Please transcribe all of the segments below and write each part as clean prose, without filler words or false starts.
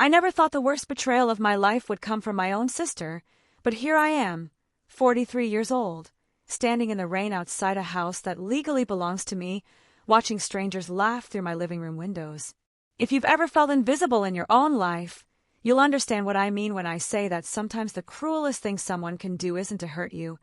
I never thought the worst betrayal of my life would come from my own sister, but here I am, 43 years old, standing in the rain outside a house that legally belongs to me, watching strangers laugh through my living room windows. If you've ever felt invisible in your own life, you'll understand what I mean when I say that sometimes the cruelest thing someone can do isn't to hurt you,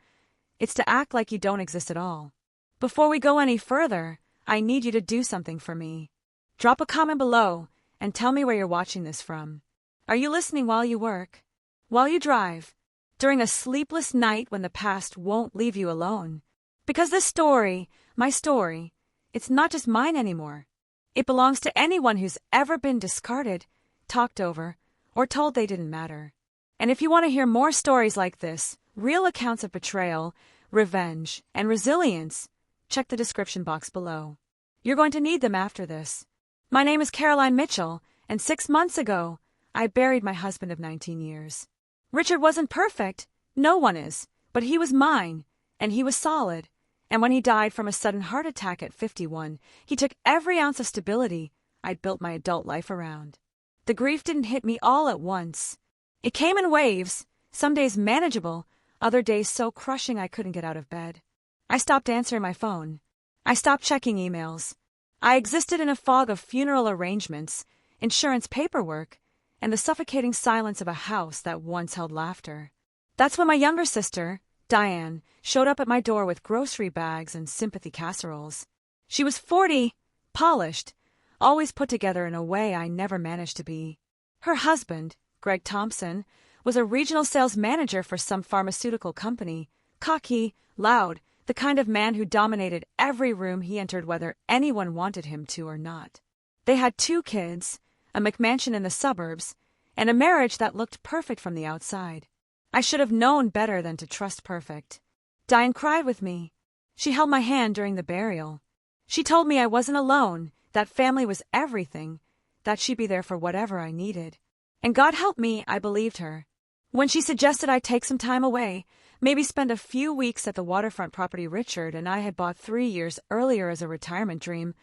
it's to act like you don't exist at all. Before we go any further, I need you to do something for me. Drop a comment below and tell me where you're watching this from. Are you listening while you work? While you drive? During a sleepless night when the past won't leave you alone? Because this story, my story, it's not just mine anymore. It belongs to anyone who's ever been discarded, talked over, or told they didn't matter. And if you want to hear more stories like this, real accounts of betrayal, revenge, and resilience, check the description box below. You're going to need them after this. My name is Caroline Mitchell, and 6 months ago, I buried my husband of 19 years. Richard wasn't perfect, no one is, but he was mine, and he was solid. And when he died from a sudden heart attack at 51, he took every ounce of stability I'd built my adult life around. The grief didn't hit me all at once. It came in waves, some days manageable, other days so crushing I couldn't get out of bed. I stopped answering my phone. I stopped checking emails. I existed in a fog of funeral arrangements, insurance paperwork, and the suffocating silence of a house that once held laughter. That's when my younger sister, Diane, showed up at my door with grocery bags and sympathy casseroles. She was 40, polished, always put together in a way I never managed to be. Her husband, Greg Thompson, was a regional sales manager for some pharmaceutical company, cocky, loud, the kind of man who dominated every room he entered whether anyone wanted him to or not. They had 2 kids, a McMansion in the suburbs, and a marriage that looked perfect from the outside. I should have known better than to trust perfect. Diane cried with me. She held my hand during the burial. She told me I wasn't alone, that family was everything, that she'd be there for whatever I needed. And God help me, I believed her. When she suggested I take some time away, maybe spend a few weeks at the waterfront property Richard and I had bought 3 years earlier as a retirement dream,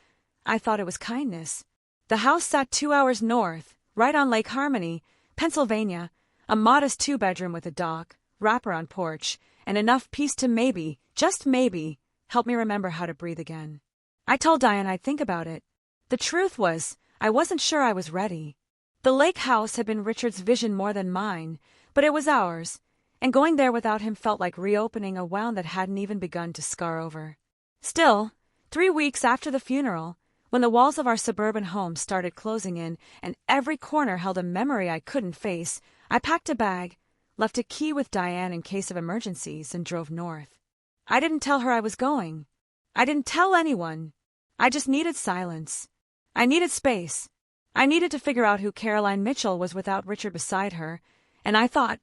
I thought it was kindness. The house sat 2 hours north, right on Lake Harmony, Pennsylvania, a modest 2-bedroom with a dock, wraparound porch, and enough peace to maybe, just maybe, help me remember how to breathe again. I told Diane I'd think about it. The truth was, I wasn't sure I was ready. The lake house had been Richard's vision more than mine, but it was ours, and going there without him felt like reopening a wound that hadn't even begun to scar over. Still, 3 weeks after the funeral, when the walls of our suburban home started closing in and every corner held a memory I couldn't face, I packed a bag, left a key with Diane in case of emergencies, and drove north. I didn't tell her I was going. I didn't tell anyone. I just needed silence. I needed space. I needed to figure out who Caroline Mitchell was without Richard beside her, and I thought,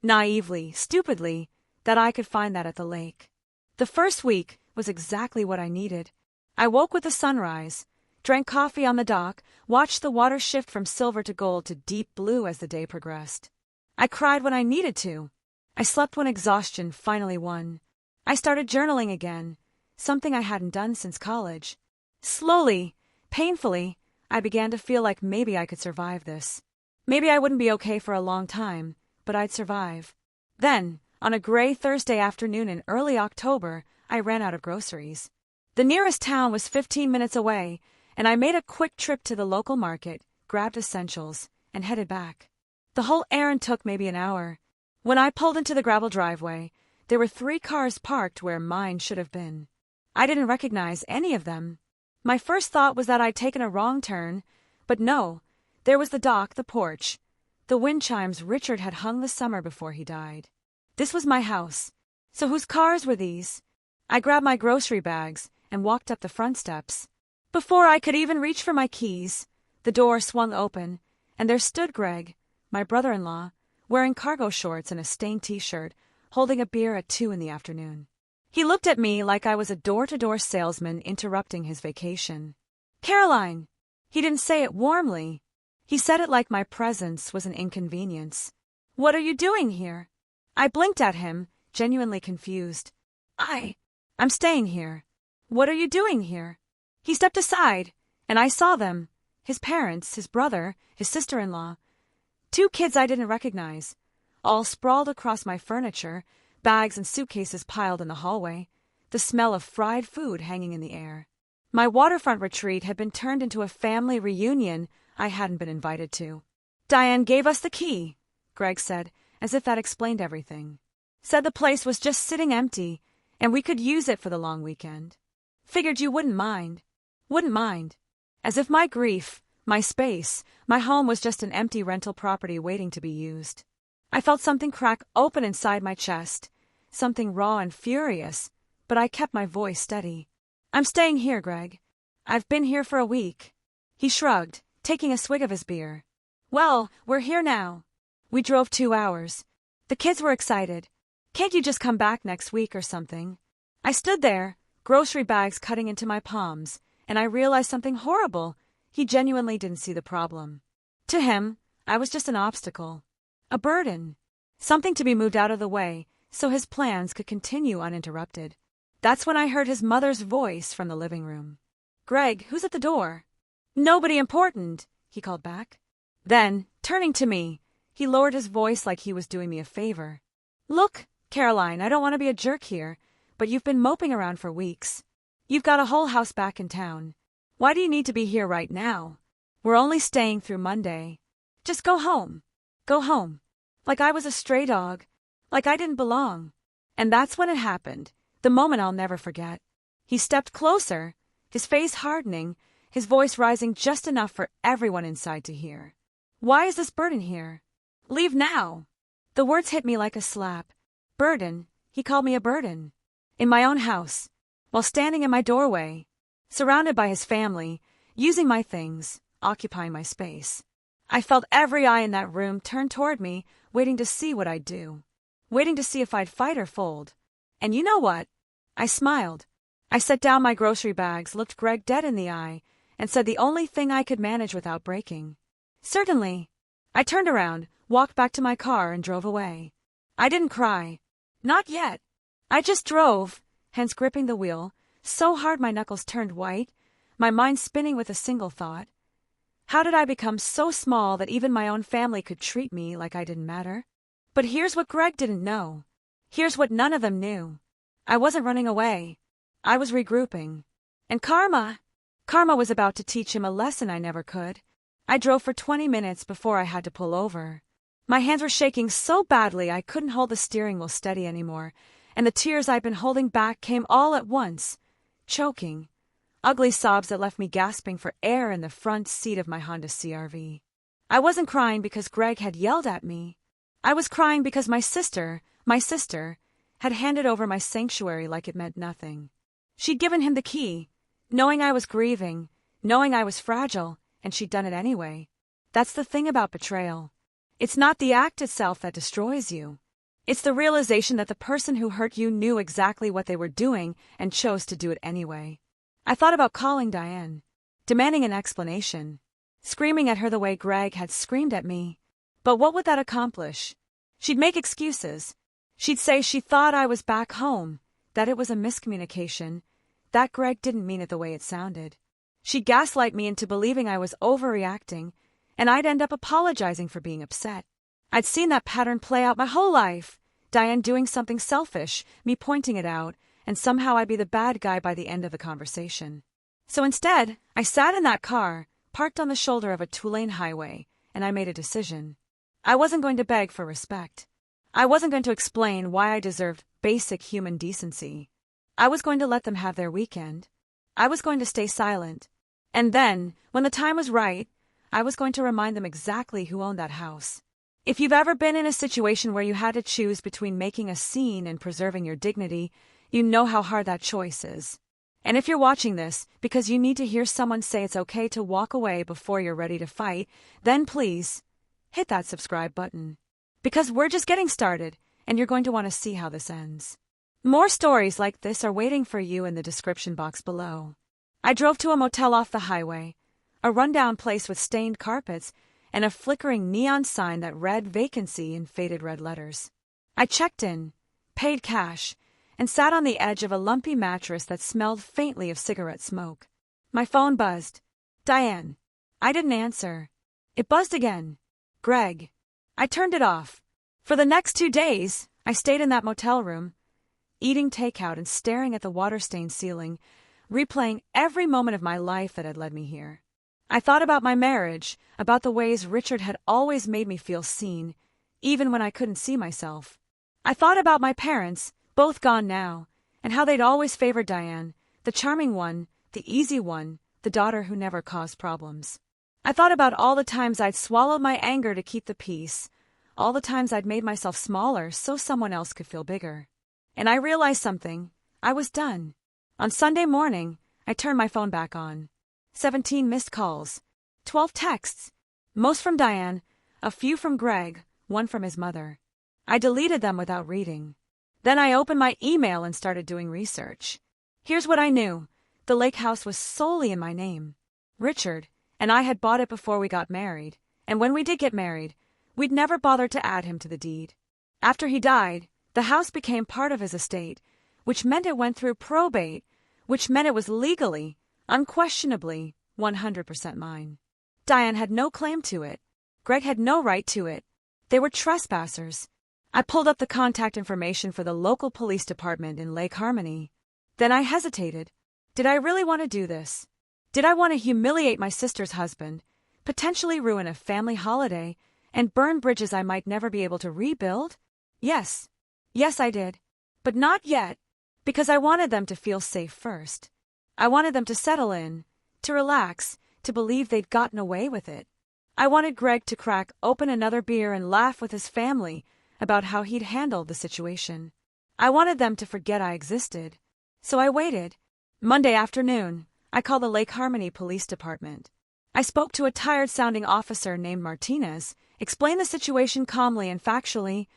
naively, stupidly, that I could find that at the lake. The first week was exactly what I needed. I woke with the sunrise, drank coffee on the dock, watched the water shift from silver to gold to deep blue as the day progressed. I cried when I needed to. I slept when exhaustion finally won. I started journaling again, something I hadn't done since college. Slowly, painfully, I began to feel like maybe I could survive this. Maybe I wouldn't be okay for a long time, but I'd survive. Then, on a gray Thursday afternoon in early October, I ran out of groceries. The nearest town was 15 minutes away, and I made a quick trip to the local market, grabbed essentials, and headed back. The whole errand took maybe an hour. When I pulled into the gravel driveway, there were 3 cars parked where mine should have been. I didn't recognize any of them. My first thought was that I'd taken a wrong turn, but no, there was the dock, the porch, the wind chimes Richard had hung the summer before he died. This was my house. So whose cars were these? I grabbed my grocery bags and walked up the front steps. Before I could even reach for my keys, the door swung open, and there stood Greg, my brother-in-law, wearing cargo shorts and a stained t-shirt, holding a beer at 2 in the afternoon. He looked at me like I was a door-to-door salesman interrupting his vacation. Caroline! He didn't say it warmly. He said it like my presence was an inconvenience. What are you doing here? I blinked at him, genuinely confused. I'm staying here. What are you doing here? He stepped aside, and I saw them, his parents, his brother, his sister-in-law, 2 kids I didn't recognize, all sprawled across my furniture, bags and suitcases piled in the hallway, the smell of fried food hanging in the air. My waterfront retreat had been turned into a family reunion I hadn't been invited to. Diane gave us the key, Greg said, as if that explained everything. Said the place was just sitting empty, and we could use it for the long weekend. Figured you wouldn't mind. Wouldn't mind. As if my grief, my space, my home was just an empty rental property waiting to be used. I felt something crack open inside my chest, something raw and furious, but I kept my voice steady. I'm staying here, Greg. I've been here for a week. He shrugged, taking a swig of his beer. Well, we're here now. We drove 2 hours. The kids were excited. Can't you just come back next week or something? I stood there, grocery bags cutting into my palms, and I realized something horrible. He genuinely didn't see the problem. To him, I was just an obstacle. A burden. Something to be moved out of the way so his plans could continue uninterrupted. That's when I heard his mother's voice from the living room. Greg, who's at the door? Nobody important, he called back. Then, turning to me, he lowered his voice like he was doing me a favor. Look, Caroline, I don't want to be a jerk here, but you've been moping around for weeks. You've got a whole house back in town. Why do you need to be here right now? We're only staying through Monday. Just go home. Go home. Like I was a stray dog. Like I didn't belong. And that's when it happened, the moment I'll never forget. He stepped closer, his face hardening, his voice rising just enough for everyone inside to hear. Why is this burden here? Leave now. The words hit me like a slap. Burden, he called me a burden. In my own house, while standing in my doorway, surrounded by his family, using my things, occupying my space. I felt every eye in that room turn toward me, waiting to see what I'd do. Waiting to see if I'd fight or fold. And you know what? I smiled. I set down my grocery bags, looked Greg dead in the eye, and said the only thing I could manage without breaking. Certainly. I turned around, walked back to my car, and drove away. I didn't cry. Not yet. I just drove, hands gripping the wheel, so hard my knuckles turned white, my mind spinning with a single thought. How did I become so small that even my own family could treat me like I didn't matter? But here's what Greg didn't know. Here's what none of them knew. I wasn't running away. I was regrouping. And Karma was about to teach him a lesson I never could. I drove for 20 minutes before I had to pull over. My hands were shaking so badly I couldn't hold the steering wheel steady anymore, and the tears I'd been holding back came all at once, choking. Ugly sobs that left me gasping for air in the front seat of my Honda CR-V. I wasn't crying because Greg had yelled at me. I was crying because my sister, had handed over my sanctuary like it meant nothing. She'd given him the key, knowing I was grieving, knowing I was fragile, and she'd done it anyway. That's the thing about betrayal. It's not the act itself that destroys you. It's the realization that the person who hurt you knew exactly what they were doing and chose to do it anyway. I thought about calling Diane, demanding an explanation, screaming at her the way Greg had screamed at me. But what would that accomplish? She'd make excuses. She'd say she thought I was back home, that it was a miscommunication, that Greg didn't mean it the way it sounded. She'd gaslight me into believing I was overreacting, and I'd end up apologizing for being upset. I'd seen that pattern play out my whole life. Diane doing something selfish, me pointing it out, and somehow I'd be the bad guy by the end of the conversation. So instead, I sat in that car, parked on the shoulder of a two-lane highway, and I made a decision. I wasn't going to beg for respect. I wasn't going to explain why I deserved basic human decency. I was going to let them have their weekend. I was going to stay silent. And then, when the time was right, I was going to remind them exactly who owned that house. If you've ever been in a situation where you had to choose between making a scene and preserving your dignity, you know how hard that choice is. And if you're watching this because you need to hear someone say it's okay to walk away before you're ready to fight, then please hit that subscribe button. Because we're just getting started, and you're going to want to see how this ends. More stories like this are waiting for you in the description box below. I drove to a motel off the highway, a rundown place with stained carpets and a flickering neon sign that read vacancy in faded red letters. I checked in, paid cash, and sat on the edge of a lumpy mattress that smelled faintly of cigarette smoke. My phone buzzed. Diane. I didn't answer. It buzzed again. Greg. I turned it off. For the next 2 days, I stayed in that motel room, eating takeout and staring at the water-stained ceiling, replaying every moment of my life that had led me here. I thought about my marriage, about the ways Richard had always made me feel seen, even when I couldn't see myself. I thought about my parents, both gone now, and how they'd always favored Diane, the charming one, the easy one, the daughter who never caused problems. I thought about all the times I'd swallowed my anger to keep the peace, all the times I'd made myself smaller so someone else could feel bigger. And I realized something. I was done. On Sunday morning, I turned my phone back on. 17 missed calls, 12 texts, most from Diane, a few from Greg, one from his mother. I deleted them without reading. Then I opened my email and started doing research. Here's what I knew. The lake house was solely in my name. Richard and I had bought it before we got married, and when we did get married, we'd never bothered to add him to the deed. After he died, the house became part of his estate, which meant it went through probate, which meant it was legally, unquestionably, 100% mine. Diane had no claim to it. Greg had no right to it. They were trespassers. I pulled up the contact information for the local police department in Lake Harmony. Then I hesitated. Did I really want to do this? Did I want to humiliate my sister's husband, potentially ruin a family holiday, and burn bridges I might never be able to rebuild? Yes. Yes, I did. But not yet, because I wanted them to feel safe first. I wanted them to settle in, to relax, to believe they'd gotten away with it. I wanted Greg to crack open another beer and laugh with his family about how he'd handled the situation. I wanted them to forget I existed. So I waited. Monday afternoon, I called the Lake Harmony Police Department. I spoke to a tired-sounding officer named Martinez, explained the situation calmly and factually.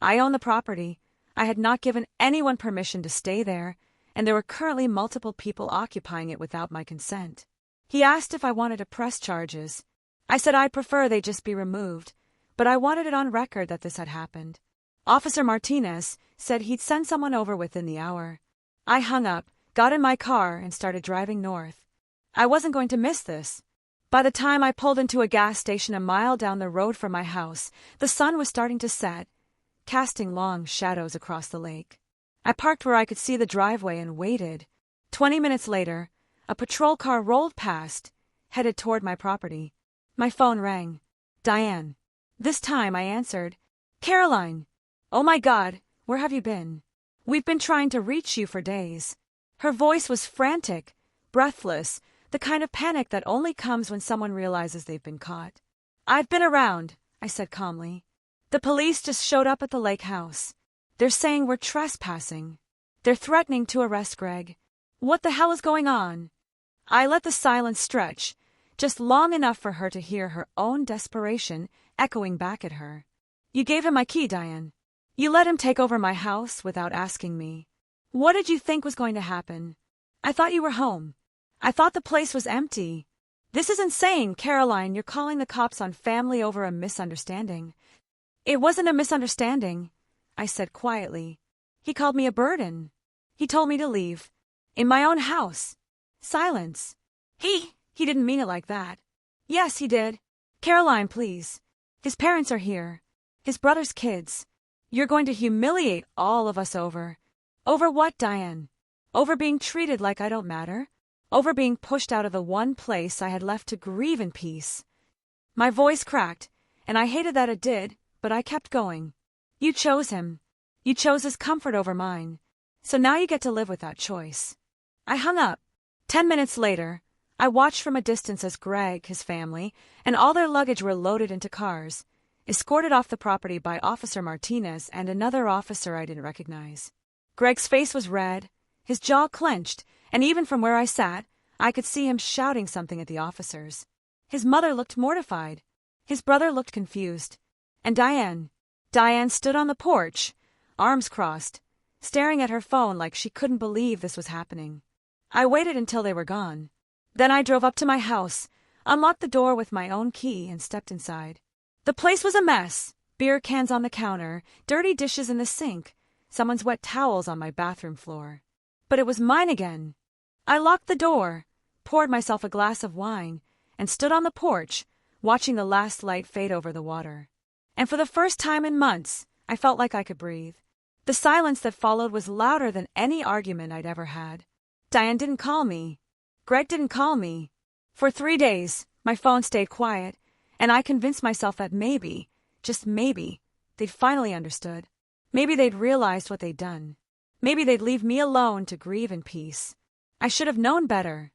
I own the property. I had not given anyone permission to stay there, and there were currently multiple people occupying it without my consent. He asked if I wanted to press charges. I said I'd prefer they just be removed, but I wanted it on record that this had happened. Officer Martinez said he'd send someone over within the hour. I hung up, got in my car, and started driving north. I wasn't going to miss this. By the time I pulled into a gas station a mile down the road from my house, the sun was starting to set, casting long shadows across the lake. I parked where I could see the driveway and waited. 20 minutes later, a patrol car rolled past, headed toward my property. My phone rang. Diane. This time I answered. Caroline. Oh my God, where have you been? We've been trying to reach you for days. Her voice was frantic, breathless, the kind of panic that only comes when someone realizes they've been caught. I've been around, I said calmly. The police just showed up at the lake house. They're saying we're trespassing. They're threatening to arrest Greg. What the hell is going on? I let the silence stretch, just long enough for her to hear her own desperation echoing back at her. You gave him my key, Diane. You let him take over my house without asking me. What did you think was going to happen? I thought you were home. I thought the place was empty. This is insane, Caroline. You're calling the cops on family over a misunderstanding. It wasn't a misunderstanding, I said quietly. He called me a burden. He told me to leave. In my own house. Silence. He didn't mean it like that. Yes, he did. Caroline, please. His parents are here. His brother's kids. You're going to humiliate all of us over. Over what, Diane? Over being treated like I don't matter? Over being pushed out of the one place I had left to grieve in peace? My voice cracked, and I hated that it did, but I kept going. You chose him. You chose his comfort over mine. So now you get to live with that choice. I hung up. 10 minutes later, I watched from a distance as Greg, his family, and all their luggage were loaded into cars, escorted off the property by Officer Martinez and another officer I didn't recognize. Greg's face was red, his jaw clenched, and even from where I sat, I could see him shouting something at the officers. His mother looked mortified. His brother looked confused. And Diane stood on the porch, arms crossed, staring at her phone like she couldn't believe this was happening. I waited until they were gone. Then I drove up to my house, unlocked the door with my own key, and stepped inside. The place was a mess. Beer cans on the counter, dirty dishes in the sink, someone's wet towels on my bathroom floor. But it was mine again. I locked the door, poured myself a glass of wine, and stood on the porch, watching the last light fade over the water. And for the first time in months, I felt like I could breathe. The silence that followed was louder than any argument I'd ever had. Diane didn't call me. Greg didn't call me. For 3 days, my phone stayed quiet, and I convinced myself that maybe, just maybe, they'd finally understood. Maybe they'd realized what they'd done. Maybe they'd leave me alone to grieve in peace. I should have known better.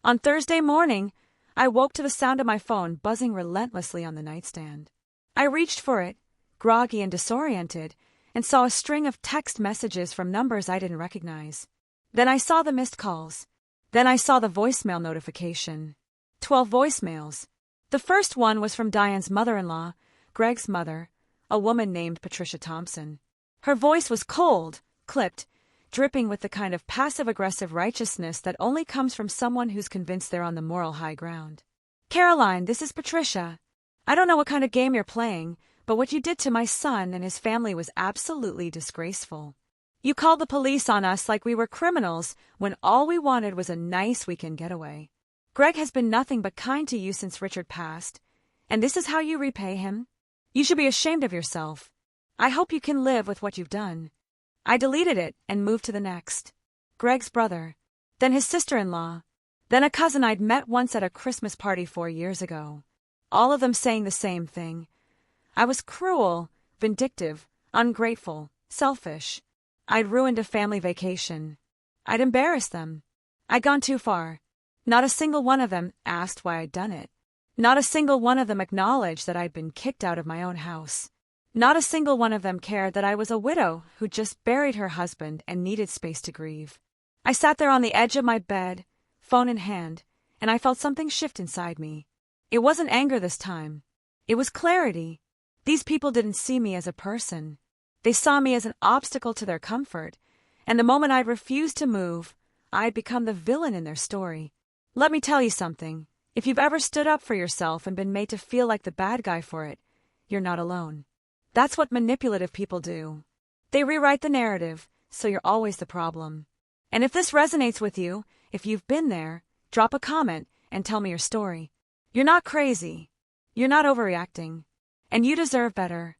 On Thursday morning, I woke to the sound of my phone buzzing relentlessly on the nightstand. I reached for it, groggy and disoriented, and saw a string of text messages from numbers I didn't recognize. Then I saw the missed calls. Then I saw the voicemail notification. 12 voicemails. The first one was from Diane's mother-in-law, Greg's mother, a woman named Patricia Thompson. Her voice was cold, clipped, dripping with the kind of passive-aggressive righteousness that only comes from someone who's convinced they're on the moral high ground. Caroline, this is Patricia. I don't know what kind of game you're playing, but what you did to my son and his family was absolutely disgraceful. You called the police on us like we were criminals when all we wanted was a nice weekend getaway. Greg has been nothing but kind to you since Richard passed, and this is how you repay him? You should be ashamed of yourself. I hope you can live with what you've done. I deleted it and moved to the next. Greg's brother, then his sister-in-law, then a cousin I'd met once at a Christmas party 4 years ago. All of them saying the same thing. I was cruel, vindictive, ungrateful, selfish. I'd ruined a family vacation. I'd embarrassed them. I'd gone too far. Not a single one of them asked why I'd done it. Not a single one of them acknowledged that I'd been kicked out of my own house. Not a single one of them cared that I was a widow who just buried her husband and needed space to grieve. I sat there on the edge of my bed, phone in hand, and I felt something shift inside me. It wasn't anger this time. It was clarity. These people didn't see me as a person. They saw me as an obstacle to their comfort, and the moment I'd refused to move, I'd become the villain in their story. Let me tell you something. If you've ever stood up for yourself and been made to feel like the bad guy for it, you're not alone. That's what manipulative people do. They rewrite the narrative, so you're always the problem. And if this resonates with you, if you've been there, drop a comment and tell me your story. You're not crazy. You're not overreacting. And you deserve better.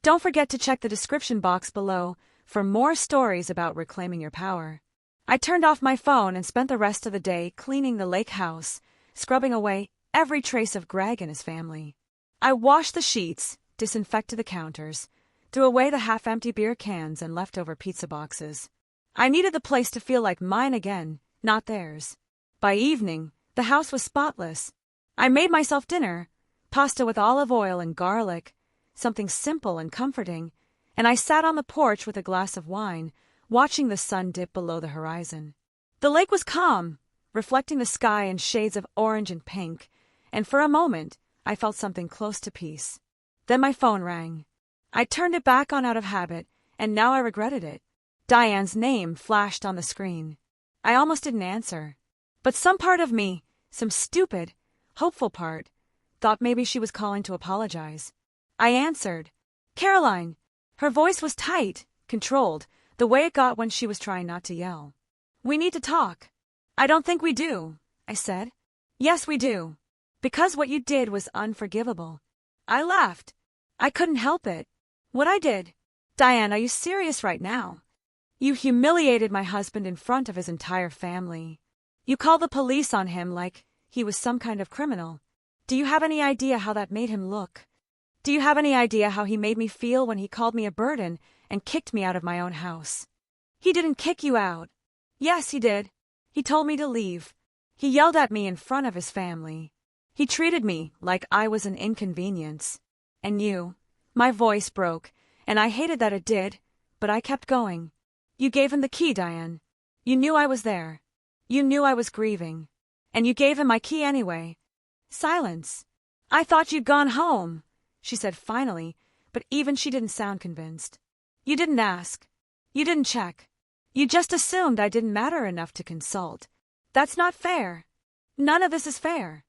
Don't forget to check the description box below for more stories about reclaiming your power. I turned off my phone and spent the rest of the day cleaning the lake house, scrubbing away every trace of Greg and his family. I washed the sheets, disinfected the counters, threw away the half-empty beer cans and leftover pizza boxes. I needed the place to feel like mine again, not theirs. By evening, the house was spotless. I made myself dinner, pasta with olive oil and garlic, something simple and comforting, and I sat on the porch with a glass of wine, watching the sun dip below the horizon. The lake was calm, reflecting the sky in shades of orange and pink, and for a moment, I felt something close to peace. Then my phone rang. I turned it back on out of habit, and now I regretted it. Diane's name flashed on the screen. I almost didn't answer. But some part of me, some stupid, hopeful part, thought maybe she was calling to apologize. I answered. Caroline. Her voice was tight, controlled, the way it got when she was trying not to yell. We need to talk. I don't think we do, I said. Yes, we do. Because what you did was unforgivable. I laughed. I couldn't help it. What I did? Diane, are you serious right now? You humiliated my husband in front of his entire family. You called the police on him like he was some kind of criminal. Do you have any idea how that made him look? Do you have any idea how he made me feel when he called me a burden and kicked me out of my own house? He didn't kick you out. Yes, he did. He told me to leave. He yelled at me in front of his family. He treated me like I was an inconvenience. And you, my voice broke, and I hated that it did, but I kept going. You gave him the key, Diane. You knew I was there. You knew I was grieving. And you gave him my key anyway. Silence. I thought you'd gone home, she said finally, but even she didn't sound convinced. You didn't ask. You didn't check. You just assumed I didn't matter enough to consult. That's not fair. None of this is fair.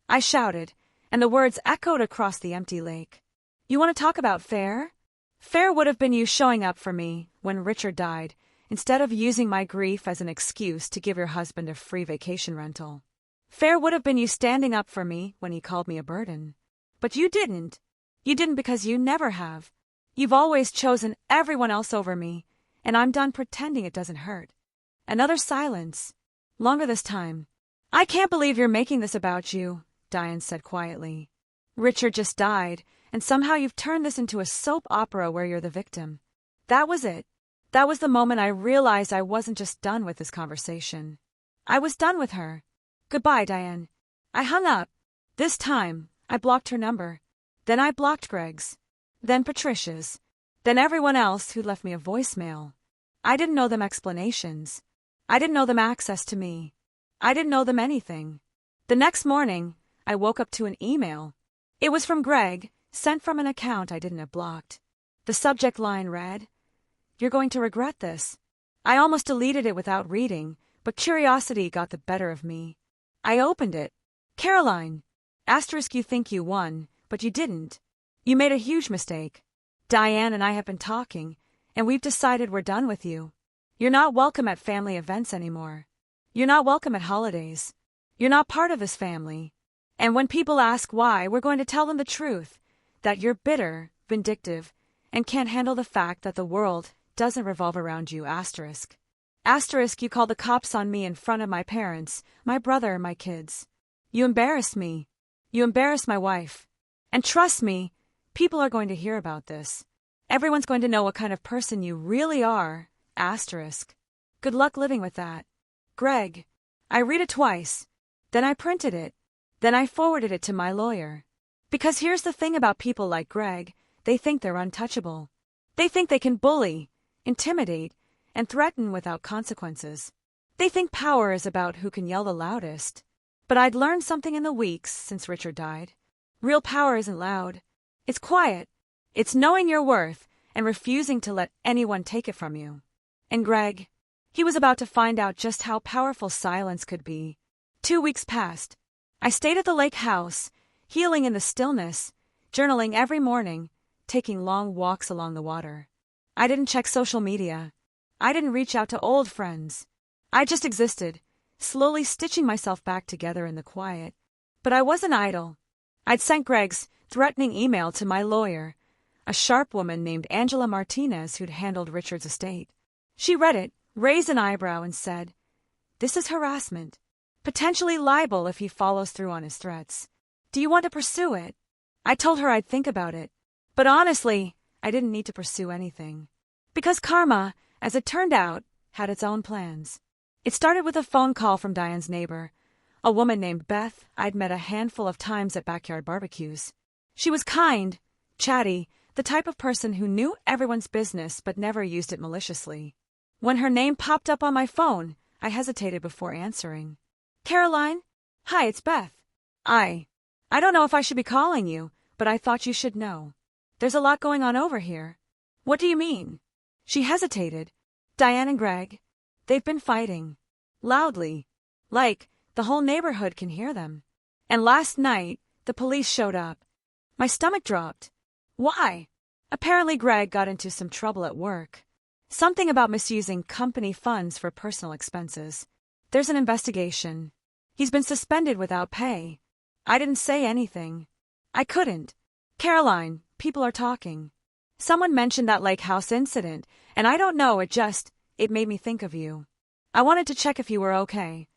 I shouted, and the words echoed across the empty lake. You want to talk about fair? Fair would have been you showing up for me when Richard died, instead of using my grief as an excuse to give your husband a free vacation rental. Fair would have been you standing up for me when he called me a burden. But you didn't. You didn't because you never have. You've always chosen everyone else over me, and I'm done pretending it doesn't hurt. Another silence. Longer this time. I can't believe you're making this about you, Diane said quietly. Richard just died, and somehow you've turned this into a soap opera where you're the victim. That was it. That was the moment I realized I wasn't just done with this conversation. I was done with her. Goodbye, Diane. I hung up. This time, I blocked her number. Then I blocked Greg's. Then Patricia's. Then everyone else who left me a voicemail. I didn't know them explanations. I didn't know them access to me. I didn't know them anything. The next morning, I woke up to an email. It was from Greg, sent from an account I didn't have blocked. The subject line read, "You're going to regret this." I almost deleted it without reading, but curiosity got the better of me. I opened it. Caroline, *, you think you won, but you didn't. You made a huge mistake. Diane and I have been talking, and we've decided we're done with you. You're not welcome at family events anymore. You're not welcome at holidays. You're not part of this family. And when people ask why, we're going to tell them the truth, that you're bitter, vindictive, and can't handle the fact that the world doesn't revolve around you, *. You called the cops on me in front of my parents, my brother, my kids. You embarrassed me. You embarrassed my wife. And trust me, people are going to hear about this. Everyone's going to know what kind of person you really are, *. Good luck living with that. Greg. I read it twice. Then I printed it. Then I forwarded it to my lawyer. Because here's the thing about people like Greg, they think they're untouchable. They think they can bully, intimidate, and threaten without consequences. They think power is about who can yell the loudest. But I'd learned something in the weeks since Richard died. Real power isn't loud. It's quiet. It's knowing your worth and refusing to let anyone take it from you. And Greg, he was about to find out just how powerful silence could be. 2 weeks passed. I stayed at the lake house, healing in the stillness, journaling every morning, taking long walks along the water. I didn't check social media. I didn't reach out to old friends. I just existed, slowly stitching myself back together in the quiet. But I wasn't idle. I'd sent Greg's threatening email to my lawyer, a sharp woman named Angela Martinez who'd handled Richard's estate. She read it, raised an eyebrow, and said, "This is harassment. Potentially libel if he follows through on his threats. Do you want to pursue it?" I told her I'd think about it. But honestly, I didn't need to pursue anything. Because karma, as it turned out, had its own plans. It started with a phone call from Diane's neighbor, a woman named Beth I'd met a handful of times at backyard barbecues. She was kind, chatty, the type of person who knew everyone's business but never used it maliciously. When her name popped up on my phone, I hesitated before answering. "Caroline? Hi, it's Beth. I don't know if I should be calling you, but I thought you should know. There's a lot going on over here." "What do you mean?" She hesitated. "Diane and Greg, they've been fighting. Loudly. Like, the whole neighborhood can hear them. And last night, the police showed up." My stomach dropped. "Why?" "Apparently Greg got into some trouble at work. Something about misusing company funds for personal expenses. There's an investigation. He's been suspended without pay." I didn't say anything. I couldn't. "Caroline, people are talking. Someone mentioned that lake house incident, and I don't know, it made me think of you. I wanted to check if you were okay."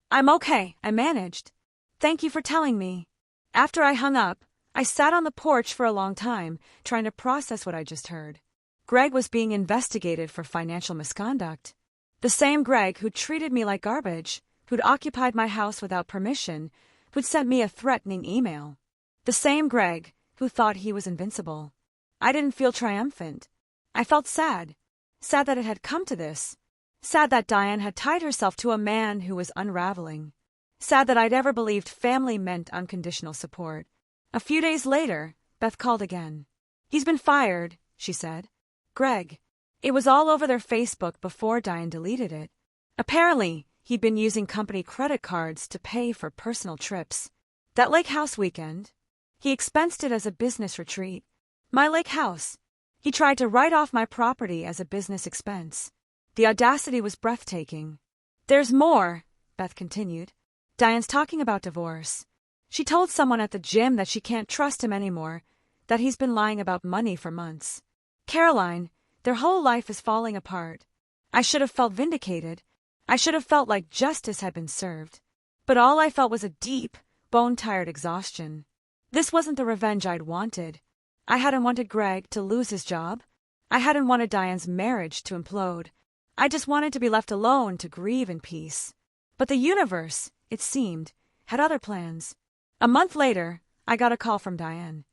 "I'm okay," I managed. "Thank you for telling me." After I hung up, I sat on the porch for a long time, trying to process what I just heard. Greg was being investigated for financial misconduct. The same Greg who'd treated me like garbage, who'd occupied my house without permission, who'd sent me a threatening email. The same Greg who thought he was invincible. I didn't feel triumphant. I felt sad. Sad that it had come to this. Sad that Diane had tied herself to a man who was unraveling. Sad that I'd ever believed family meant unconditional support. A few days later, Beth called again. "He's been fired," she said. "Greg." It was all over their Facebook before Diane deleted it. Apparently, he'd been using company credit cards to pay for personal trips. That lake house weekend, he expensed it as a business retreat. My lake house. He tried to write off my property as a business expense. The audacity was breathtaking. "There's more," Beth continued. "Diane's talking about divorce. She told someone at the gym that she can't trust him anymore, that he's been lying about money for months. Caroline, their whole life is falling apart. I should have felt vindicated. I should have felt like justice had been served. But all I felt was a deep, bone-tired exhaustion. This wasn't the revenge I'd wanted. I hadn't wanted Greg to lose his job. I hadn't wanted Diane's marriage to implode. I just wanted to be left alone to grieve in peace. But the universe, it seemed, had other plans. A month later, I got a call from Diane.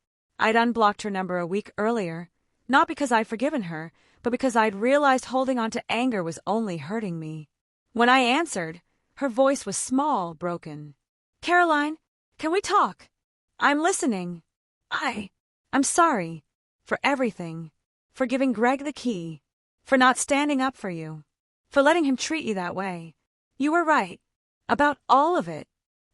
I'd unblocked her number a week earlier, not because I'd forgiven her, but because I'd realized holding on to anger was only hurting me. When I answered, her voice was small, broken. "Caroline, can we talk? I'm listening. I'm sorry. For everything. For giving Greg the key. For not standing up for you. For letting him treat you that way. You were right. About all of it."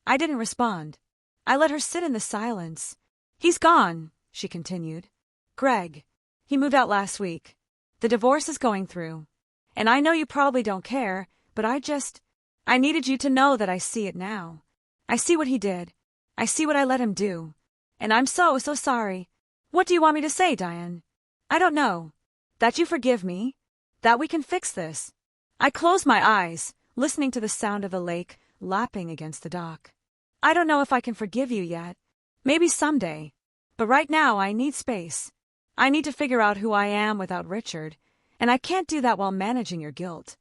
I didn't respond. I let her sit in the silence. "He's gone," she continued. "Greg. He moved out last week. The divorce is going through. And I know you probably don't care, but I needed you to know that I see it now. I see what he did. I see what I let him do. And I'm so sorry. What do you want me to say, Diane? I don't know. That you forgive me? That we can fix this?" I closed my eyes, listening to the sound of the lake lapping against the dock. "I don't know if I can forgive you yet. Maybe someday. But right now I need space. I need to figure out who I am without Richard, and I can't do that while managing your guilt.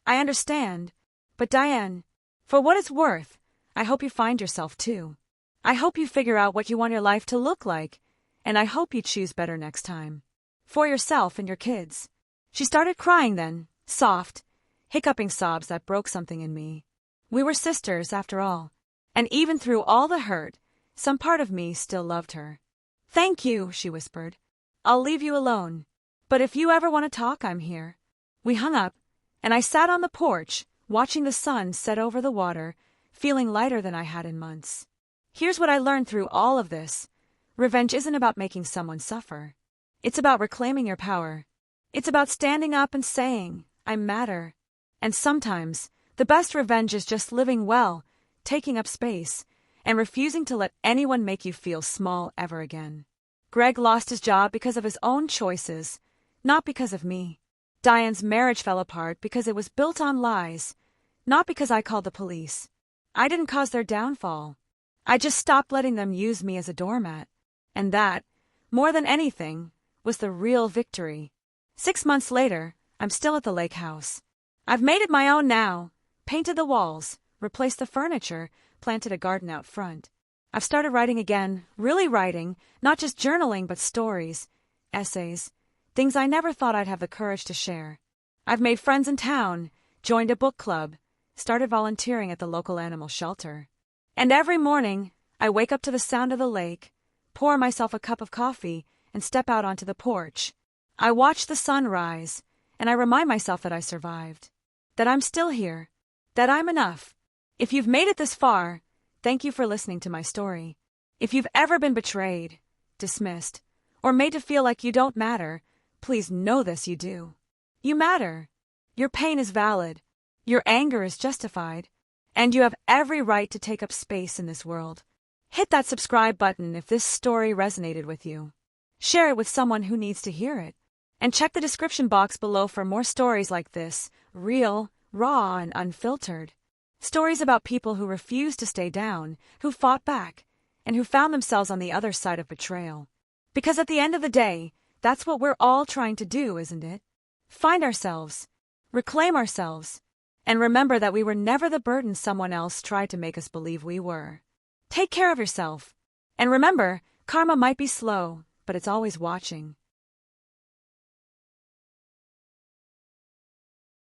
I understand. But Diane, for what it's worth, I hope you find yourself too. I hope you figure out what you want your life to look like, and I hope you choose better next time. For yourself and your kids." She started crying then, soft, hiccuping sobs that broke something in me. We were sisters, after all, and even through all the hurt, some part of me still loved her. "Thank you," she whispered. "I'll leave you alone. But if you ever want to talk, I'm here." We hung up, and I sat on the porch, watching the sun set over the water, feeling lighter than I had in months. Here's what I learned through all of this. Revenge isn't about making someone suffer. It's about reclaiming your power. It's about standing up and saying, "I matter." And sometimes, the best revenge is just living well, taking up space, and refusing to let anyone make you feel small ever again. Greg lost his job because of his own choices, not because of me. Diane's marriage fell apart because it was built on lies, not because I called the police. I didn't cause their downfall. I just stopped letting them use me as a doormat. And that, more than anything, was the real victory. 6 months later, I'm still at the lake house. I've made it my own now, painted the walls, replaced the furniture, planted a garden out front. I've started writing again, really writing, not just journaling but stories, essays, things I never thought I'd have the courage to share. I've made friends in town, joined a book club, started volunteering at the local animal shelter. And every morning, I wake up to the sound of the lake, pour myself a cup of coffee, and step out onto the porch. I watch the sun rise, and I remind myself that I survived, that I'm still here, that I'm enough. If you've made it this far, thank you for listening to my story. If you've ever been betrayed, dismissed, or made to feel like you don't matter, please know this: you do. You matter. Your pain is valid. Your anger is justified. And you have every right to take up space in this world. Hit that subscribe button if this story resonated with you. Share it with someone who needs to hear it. And check the description box below for more stories like this, real, raw, and unfiltered. Stories about people who refused to stay down, who fought back, and who found themselves on the other side of betrayal. Because at the end of the day, that's what we're all trying to do, isn't it? Find ourselves, reclaim ourselves, and remember that we were never the burden someone else tried to make us believe we were. Take care of yourself. And remember, karma might be slow, but it's always watching.